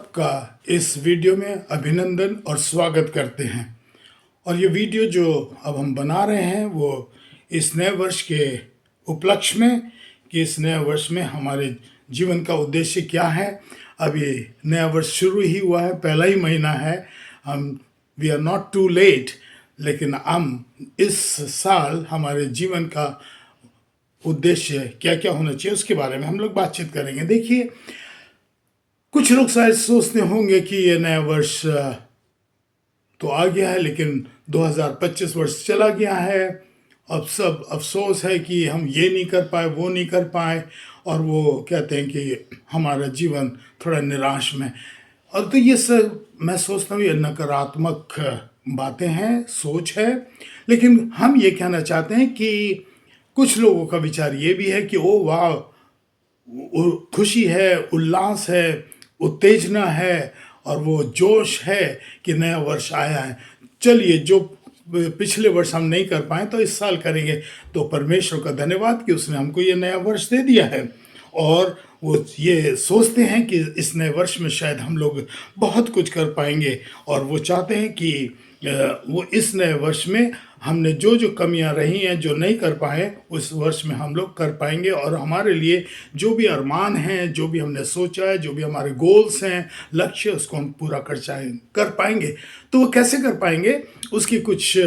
सबका इस वीडियो में अभिनंदन और स्वागत करते हैं। और ये वीडियो जो अब हम बना रहे हैं वो इस नए वर्ष के उपलक्ष्य में कि इस नए वर्ष में हमारे जीवन का उद्देश्य क्या है। अब ये नया वर्ष शुरू ही हुआ है, पहला ही महीना है। हम we are not too late, लेकिन हम इस साल हमारे जीवन का उद्देश्य क्या क्या होना चाहिए उसके बारे में हम लोग बातचीत करेंगे। देखिए, कुछ लोग शायद सोचते होंगे कि ये नया वर्ष तो आ गया है, लेकिन 2025 वर्ष चला गया है। अब सब अफसोस है कि हम ये नहीं कर पाए, वो नहीं कर पाए, और वो कहते हैं कि हमारा जीवन थोड़ा निराश में। और तो ये सब मैं सोचता हूँ ये नकारात्मक बातें हैं, सोच है। लेकिन हम ये कहना चाहते हैं कि कुछ लोगों का विचार ये भी है कि ओ वाह, खुशी है, उल्लास है, उत्तेजना है और वो जोश है कि नया वर्ष आया है। चलिए, जो पिछले वर्ष हम नहीं कर पाए तो इस साल करेंगे। तो परमेश्वर का धन्यवाद कि उसने हमको ये नया वर्ष दे दिया है। और वो ये सोचते हैं कि इस नए वर्ष में शायद हम लोग बहुत कुछ कर पाएंगे, और वो चाहते हैं कि वो इस नए वर्ष में हमने जो जो कमियां रही हैं, जो नहीं कर पाए, उस वर्ष में हम लोग कर पाएंगे। और हमारे लिए जो भी अरमान हैं, जो भी हमने सोचा है, जो भी हमारे गोल्स हैं, लक्ष्य, उसको हम पूरा कर पाएंगे। तो वो कैसे कर पाएंगे, उसकी कुछ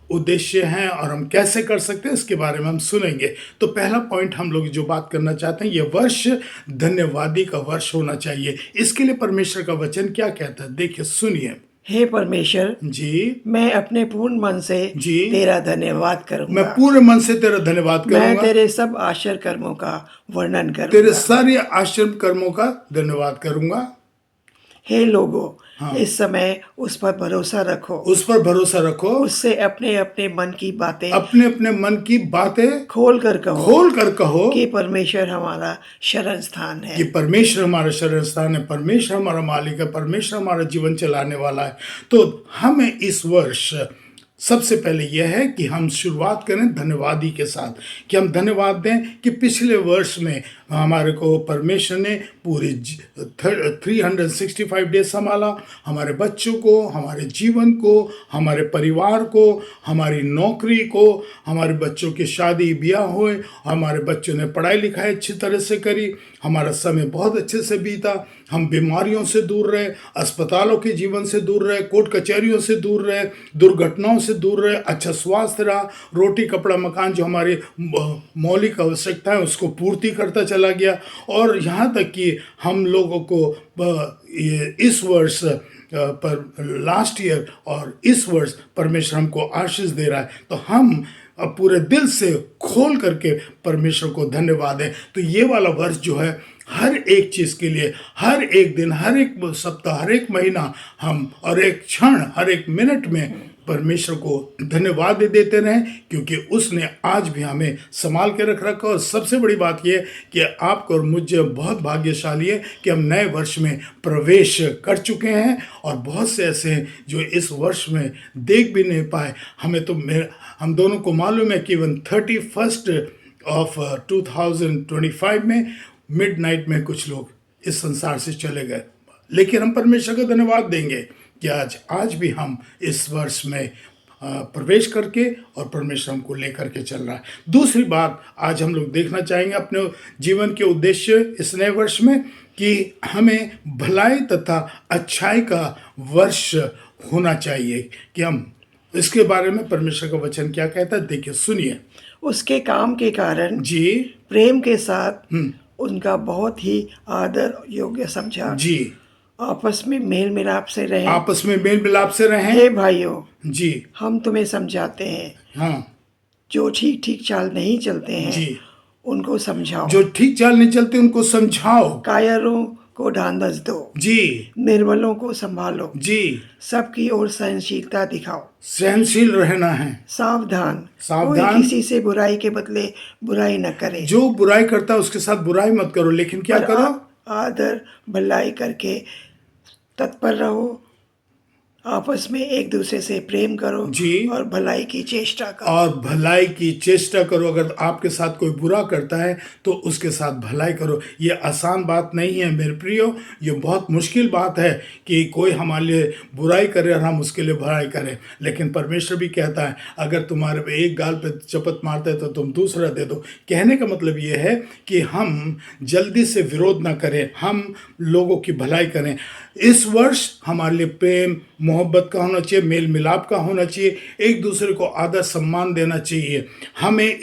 उद्देश्य हैं और हम कैसे कर सकते हैं इसके बारे में हम सुनेंगे। तो पहला पॉइंट हम लोग जो बात करना चाहते हैं, ये वर्ष धन्यवादी का वर्ष होना चाहिए। इसके लिए परमेश्वर का वचन क्या कहता है, देखिए, सुनिए। हे परमेश्वर जी, मैं अपने पूर्ण मन से जी तेरा धन्यवाद करूंगा। मैं पूरे मन से तेरा धन्यवाद करूंगा। मैं तेरे सब आश्चर्य कर्मों का वर्णन तेरे करूंगा। सारे आश्चर्य कर्मों का धन्यवाद करूंगा। हे लोगों, हाँ। इस समय उस पर भरोसा रखो, उस पर भरोसा रखो, उससे अपने अपने मन की बातें अपने अपने मन की बातें खोल कर कहो कि कि परमेश्वर हमारा शरण स्थान है। परमेश्वर हमारा शरण स्थान है, परमेश्वर हमारा मालिक है, परमेश्वर हमारा जीवन चलाने वाला है। तो हमें इस वर्ष सबसे पहले यह है कि हम शुरुआत करें धन्यवादी के साथ, कि हम धन्यवाद दें कि पिछले वर्ष में हमारे को परमेश्वर ने पूरी 365 डेज संभाला। हमारे बच्चों को, हमारे जीवन को, हमारे परिवार को, हमारी नौकरी को, हमारे बच्चों की शादी ब्याह हुए, हमारे बच्चों ने पढ़ाई लिखाई अच्छी तरह से करी, हमारा समय बहुत अच्छे से बीता, हम बीमारियों से दूर रहे, अस्पतालों के जीवन से दूर रहे, कोर्ट कचहरियों से दूर रहे, दुर्घटनाओं से दूर रहे, अच्छा स्वास्थ्य रहा, रोटी कपड़ा मकान जो हमारी मौलिक आवश्यकता है उसको पूर्ति करता चला गया। और यहाँ तक कि हम लोगों को इस वर्ष पर लास्ट ईयर और इस वर्ष परमेश्वर हमको आशीष दे रहा है। तो हम अब पूरे दिल से खोल करके परमेश्वर को धन्यवाद है। तो ये वाला वर्ष जो है, हर एक चीज़ के लिए, हर एक दिन, हर एक सप्ताह, हर एक महीना हम, और एक क्षण, हर एक मिनट में परमेश्वर को धन्यवाद देते रहें, क्योंकि उसने आज भी हमें संभाल के रखा। और सबसे बड़ी बात यह कि आपको और मुझे बहुत भाग्यशाली है कि हम नए वर्ष में प्रवेश कर चुके हैं। और बहुत से ऐसे हैं जो इस वर्ष में देख भी नहीं पाए। हम दोनों को मालूम है कि इवन 31 ऑफ 2025 में मिडनाइट में कुछ लोग इस संसार से चले गए, लेकिन हम परमेश्वर का धन्यवाद देंगे कि आज भी हम इस वर्ष में प्रवेश करके और परमेश्वर हमको लेकर के चल रहा है। दूसरी बात आज हम लोग देखना चाहेंगे अपने जीवन के उद्देश्य इस नए वर्ष में, कि हमें भलाई तथा अच्छाई का वर्ष होना चाहिए। कि हम इसके बारे में परमेश्वर का वचन क्या कहता है, देखिए, सुनिए। उसके काम के कारण जी, प्रेम के साथ उनका बहुत ही आदर योग्य समझा। जी, आपस में मेल मिलाप से रहें। आपस में मेल मिलाप से रहें। हे भाइयों, जी, हम तुम्हें समझाते हैं, हाँ, जो ठीक ठीक चाल नहीं चलते हैं जी, उनको समझाओ। जो ठीक चाल नहीं चलते उनको समझाओ। कायरों को ढांढस दो, जी, निर्बलों को संभालो, जी, सबकी ओर सहनशीलता दिखाओ। सहनशील रहना है। सावधान, सावधान, कोई किसी से बुराई के बदले बुराई न करे। जो बुराई करता है उसके साथ बुराई मत करो, लेकिन क्या करो, आदर भलाई करके तत्पर रहो। आपस में एक दूसरे से प्रेम करो जी। और भलाई की चेष्टा करो। और भलाई की चेष्टा करो। अगर आपके साथ कोई बुरा करता है तो उसके साथ भलाई करो। ये आसान बात नहीं है मेरे प्रियो, ये बहुत मुश्किल बात है कि कोई हमारे लिए बुराई करे और हम उसके लिए भलाई करें। लेकिन परमेश्वर भी कहता है अगर तुम्हारे पे एक गाल पे चपत मारते है तो तुम दूसरा दे दो। कहने का मतलब ये है कि हम जल्दी से विरोध ना करें, हम लोगों की भलाई करें। इस वर्ष हमारे लिए प्रेम मोहब्बत का होना चाहिए, मेल मिलाप का होना चाहिए, एक दूसरे को आदर सम्मान देना चाहिए। हमें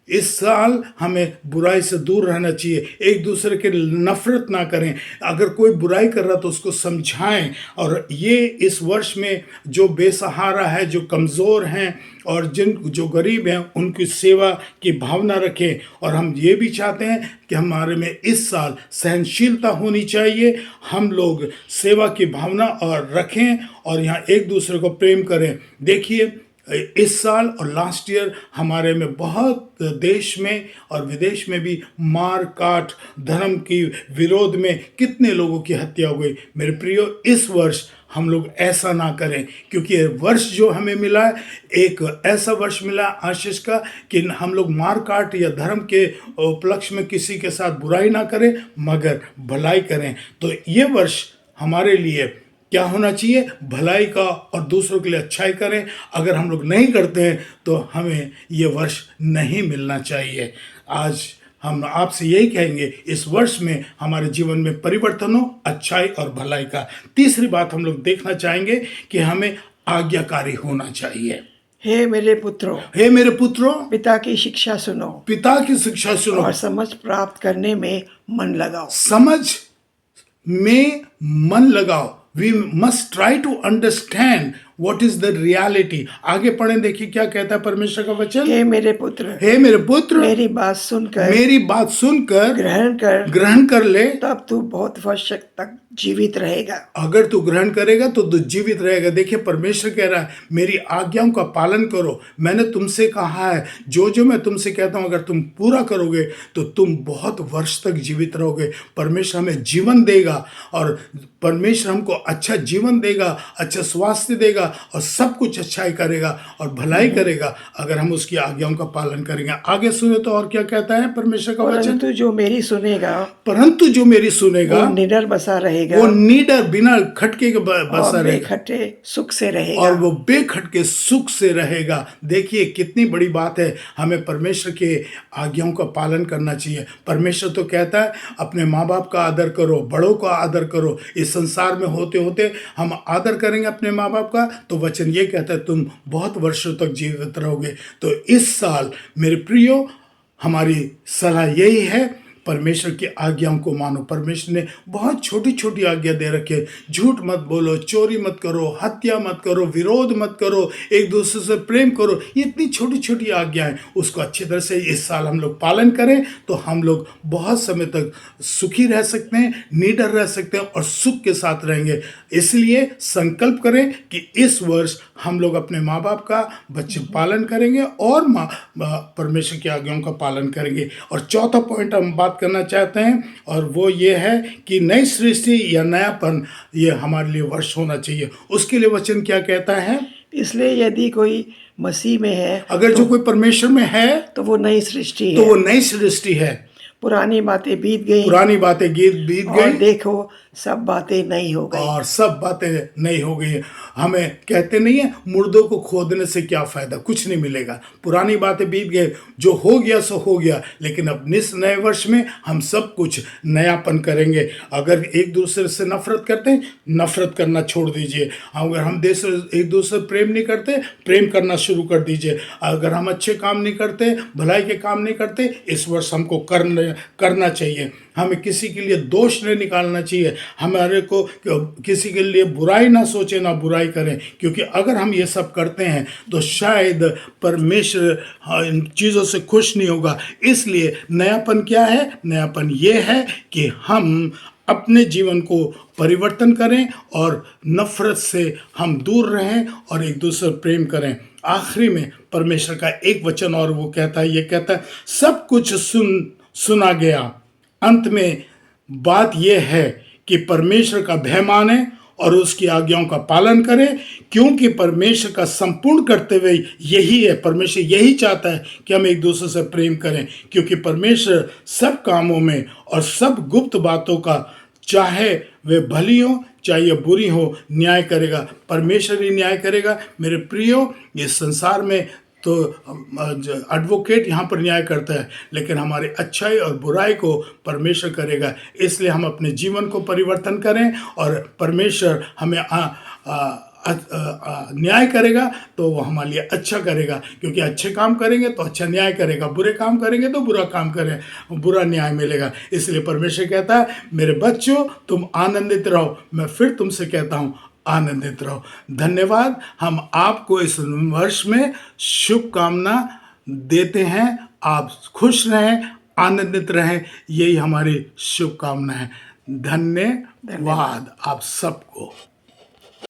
इस साल हमें बुराई से दूर रहना चाहिए, एक दूसरे के नफरत ना करें। अगर कोई बुराई कर रहा तो उसको समझाएं। और ये इस वर्ष में जो बेसहारा है, जो कमज़ोर हैं और जो गरीब हैं उनकी सेवा की भावना रखें। और हम ये भी चाहते हैं कि हमारे में इस साल सहनशीलता होनी चाहिए। हम लोग सेवा की भावना और रखें और यहाँ एक दूसरे को प्रेम करें। देखिए इस साल और लास्ट ईयर हमारे में बहुत देश में और विदेश में भी मार काट, धर्म की विरोध में कितने लोगों की हत्या हो गई। मेरे प्रियो, इस वर्ष हम लोग ऐसा ना करें, क्योंकि ये वर्ष जो हमें मिला है एक ऐसा वर्ष मिला आशीष का कि हम लोग मार काट या धर्म के उपलक्ष्य में किसी के साथ बुराई ना करें मगर भलाई करें। तो ये वर्ष हमारे लिए क्या होना चाहिए? भलाई का और दूसरों के लिए अच्छाई करें। अगर हम लोग नहीं करते हैं तो हमें ये वर्ष नहीं मिलना चाहिए। आज हम आपसे यही कहेंगे इस वर्ष में हमारे जीवन में परिवर्तन हो, अच्छाई और भलाई का। तीसरी बात हम लोग देखना चाहेंगे कि हमें आज्ञाकारी होना चाहिए। हे मेरे पुत्रों, पिता की शिक्षा सुनो, पिता की शिक्षा सुनो और समझ प्राप्त करने में मन लगाओ। समझ में मन लगाओ। We must try to understand what is the reality। आगे पढ़ें, देखिए क्या कहता है परमेश्वर का वचन। हे मेरे पुत्र, मेरी बात सुनकर ग्रहण कर ले, तब तू बहुत वर्ष तक जीवित रहेगा। अगर तू ग्रहण करेगा तो तू जीवित रहेगा। देखिए परमेश्वर कह रहा है मेरी आज्ञाओं का पालन करो। मैंने तुमसे कहा है जो मैं तुमसे कहता हूं अगर तुम पूरा करोगे तो तुम बहुत वर्ष तक जीवित रहोगे। परमेश्वर हमें जीवन देगा और परमेश्वर हमको अच्छा जीवन देगा, अच्छा स्वास्थ्य देगा और सब कुछ अच्छाई करेगा और भलाई करेगा अगर हम उसकी आज्ञाओं का पालन करेंगे। आगे सुने तो और क्या कहता है परमेश्वर का वचन। परंतु जो मेरी सुनेगा वो निडर बसा रहेगा, वो निडर बिना खटके के बसा रहेगा, बेखटके सुख से रहेगा, और वो बेखटके सुख से रहेगा। देखिए कितनी बड़ी बात है, हमें परमेश्वर के आज्ञाओं का पालन करना चाहिए। परमेश्वर तो कहता है अपने माँ बाप का आदर करो, बड़ों का आदर करो। इस संसार में होते होते हम आदर करेंगे अपने माँ बाप का तो वचन ये कहता है तुम बहुत वर्षों तक जीवित रहोगे। तो इस साल मेरे प्रियो हमारी सलाह यही है, परमेश्वर की आज्ञाओं को मानो। परमेश्वर ने बहुत छोटी छोटी आज्ञा दे रखे। झूठ मत बोलो, चोरी मत करो, हत्या मत करो, विरोध मत करो, एक दूसरे से प्रेम करो। ये इतनी छोटी छोटी आज्ञाएं, उसको अच्छी तरह से इस साल हम लोग पालन करें तो हम लोग बहुत समय तक सुखी रह सकते हैं, निडर रह सकते हैं और सुख के साथ रहेंगे। इसलिए संकल्प करें कि इस वर्ष हम लोग अपने माँ बाप का बच्चे पालन करेंगे और परमेश्वर की आज्ञाओं का पालन करेंगे। और चौथा पॉइंट हम बात करना चाहते हैं और वो ये है कि नई सृष्टि या नयापन ये हमारे लिए वर्ष होना चाहिए। उसके लिए वचन क्या कहता है? इसलिए यदि कोई मसीह में है, अगर जो कोई परमेश्वर में है तो वो नई सृष्टि है। पुरानी बातें बीत गई और देखो सब बातें नई हो गई। हमें कहते नहीं है मुर्दों को खोदने से क्या फायदा, कुछ नहीं मिलेगा। पुरानी बातें बीत गए, जो हो गया सो हो गया। लेकिन अब इस नए वर्ष में हम सब कुछ नयापन करेंगे। अगर एक दूसरे से नफरत करते हैं, नफरत करना छोड़ दीजिए। अगर हम एक दूसरे प्रेम नहीं करते, प्रेम करना शुरू कर दीजिए। अगर हम अच्छे काम नहीं करते, भलाई के काम नहीं करते, इस वर्ष हमको करना चाहिए। हमें किसी के लिए दोष नहीं निकालना चाहिए, हमारे को किसी के लिए बुराई ना सोचे ना बुराई करें, क्योंकि अगर हम ये सब करते हैं तो शायद परमेश्वर इन चीज़ों से खुश नहीं होगा। इसलिए नयापन क्या है? नयापन ये है कि हम अपने जीवन को परिवर्तन करें और नफरत से हम दूर रहें और एक दूसरे प्रेम करें। आखिरी में परमेश्वर का एक वचन और वो कहता है, ये कहता है सब कुछ सुना गया। अंत में बात यह है कि परमेश्वर का भय माने और उसकी आज्ञाओं का पालन करें, क्योंकि परमेश्वर का संपूर्ण करते हुए यही है, परमेश्वर यही चाहता है कि हम एक दूसरे से प्रेम करें, क्योंकि परमेश्वर सब कामों में और सब गुप्त बातों का, चाहे वे भली हो चाहे ये बुरी हो, न्याय करेगा। परमेश्वर ही न्याय करेगा। मेरे प्रियो, इस संसार में तो एडवोकेट यहाँ पर न्याय करता है, लेकिन हमारी अच्छाई और बुराई को परमेश्वर करेगा। इसलिए हम अपने जीवन को परिवर्तन करें और परमेश्वर हमें न्याय करेगा तो वो हमारे लिए अच्छा करेगा, क्योंकि अच्छे काम करेंगे तो अच्छा न्याय करेगा, बुरे काम करेंगे तो बुरा काम करें, बुरा न्याय मिलेगा। इसलिए परमेश्वर कहता है, मेरे बच्चों तुम आनंदित रहो। मैं फिर तुमसे कहता हूँ, आनंदित रहो। धन्यवाद। हम आपको इस वर्ष में शुभकामना देते हैं। आप खुश रहें, आनंदित रहें, यही हमारी शुभकामना है। धन्यवाद आप सबको।